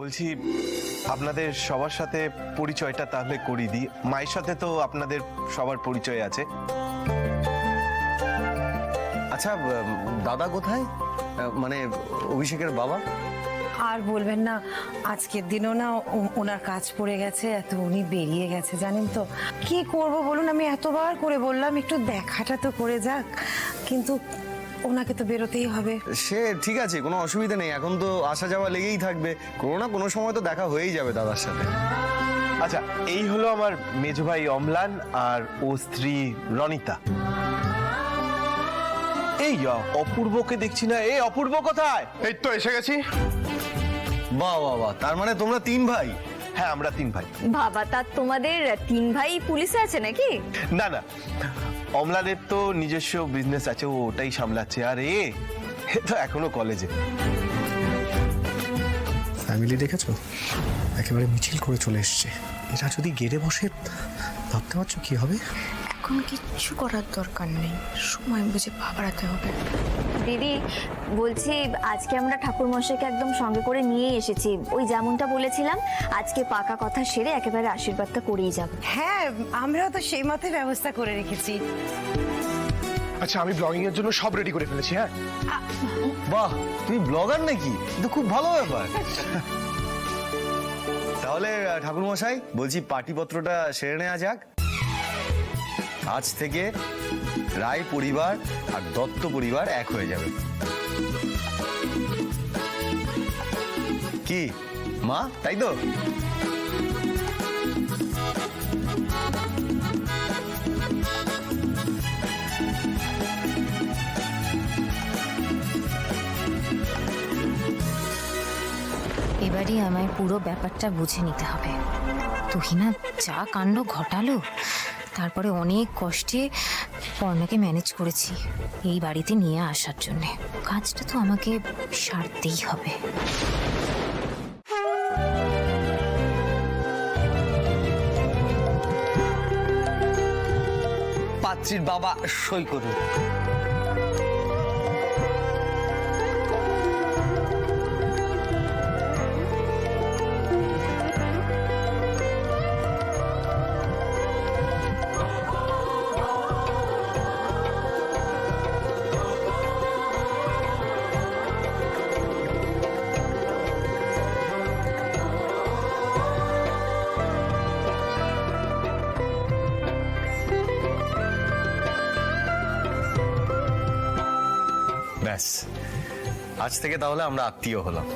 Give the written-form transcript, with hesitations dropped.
বলছি আপনাদের সবার সাথে পরিচয়টা তাহলে করিয়ে দিই। মায়ের সাথে তো আপনাদের সবার পরিচয় আছে। আচ্ছা, দাদা কোথায়? মানে অভিষেকের বাবা? আর বলবেন না, আজকের দিনও না ওনার কাজ পড়ে গেছে, এত উনি বেরিয়ে গেছে জানেন তো। কি করব বলুন, আমি এতবার করে বললাম একটু দেখাটা তো করে যাক, কিন্তু ওনাকে তো বেরোতেই হবে। সে ঠিক আছে, কোনো অসুবিধা নেই, এখন তো আসা যাওয়া লেগেই থাকবে, কোনো না কোনো সময় তো দেখা হয়েই যাবে দাদার সাথে। আচ্ছা, এই হলো আমার মেজো ভাই অম্লান আর ও স্ত্রী রনিতা। এই অপূর্বকে দেখছি না। এই অপূর্ব কোথায়? এই তো এসে গেছি। বাহ বাহ বাহ, তার মানে তোমরা 3 ভাই? হ্যাঁ, আমরা 3 ভাই। বাবা, তা তোমাদের 3 ভাই পুলিশে আছে নাকি? না না, অমলাদের তো নিজস্ব বিজনেস আছে, ও ওটাই সামলাচ্ছে। আর এ তো এখনো কলেজে। ফ্যামিলি দেখেছো, একেবারে মিছিল করে চলে এসছে। এরা যদি গেড়ে বসে, ভাবতে পারছো কি হবে? এখন কিচ্ছু করার দরকার নেই, সময় বুঝে বাড়াতে হবে। দিদি বলছি, আজকে আমরা ঠাকুর মশাইকে একদম সঙ্গে করে নিয়ে এসেছি। ওই যেমনটা বলেছিলাম, আজকে পাকা কথা সেরে একেবারে আশীর্বাদটা করেই যাব। হ্যাঁ, আমরাও তো সেই মতে ব্যবস্থা করে রেখেছি। আচ্ছা, আমি ব্লগিং এর জন্য সব রেডি করে ফেলেছি। হ্যাঁ, বাহ, তুমি ব্লগার নাকি? তো খুব ভালো ব্যাপার। তাহলে ঠাকুর মশাই, বলছি পার্টিপত্রটা সেরে নেওয়া যাক। আজ থেকে রায় পরিবার আর দত্ত পরিবার এক হয়ে যাবে। কি মা, তাই তো? এবারই আমায় পুরো ব্যাপারটা বুঝে নিতে হবে। তুহিনা যা কাণ্ড ঘটালো, তারপরে অনেক কষ্টে পর্ণাকে ম্যানেজ করেছি এই বাড়িতে নিয়ে আসার জন্যে। কাজটা তো আমাকে সারতেই হবে। পাত্রীর বাবা সই করুন। ব্যাস, আজ থেকে তাহলে আমরা আত্মীয় হলাম।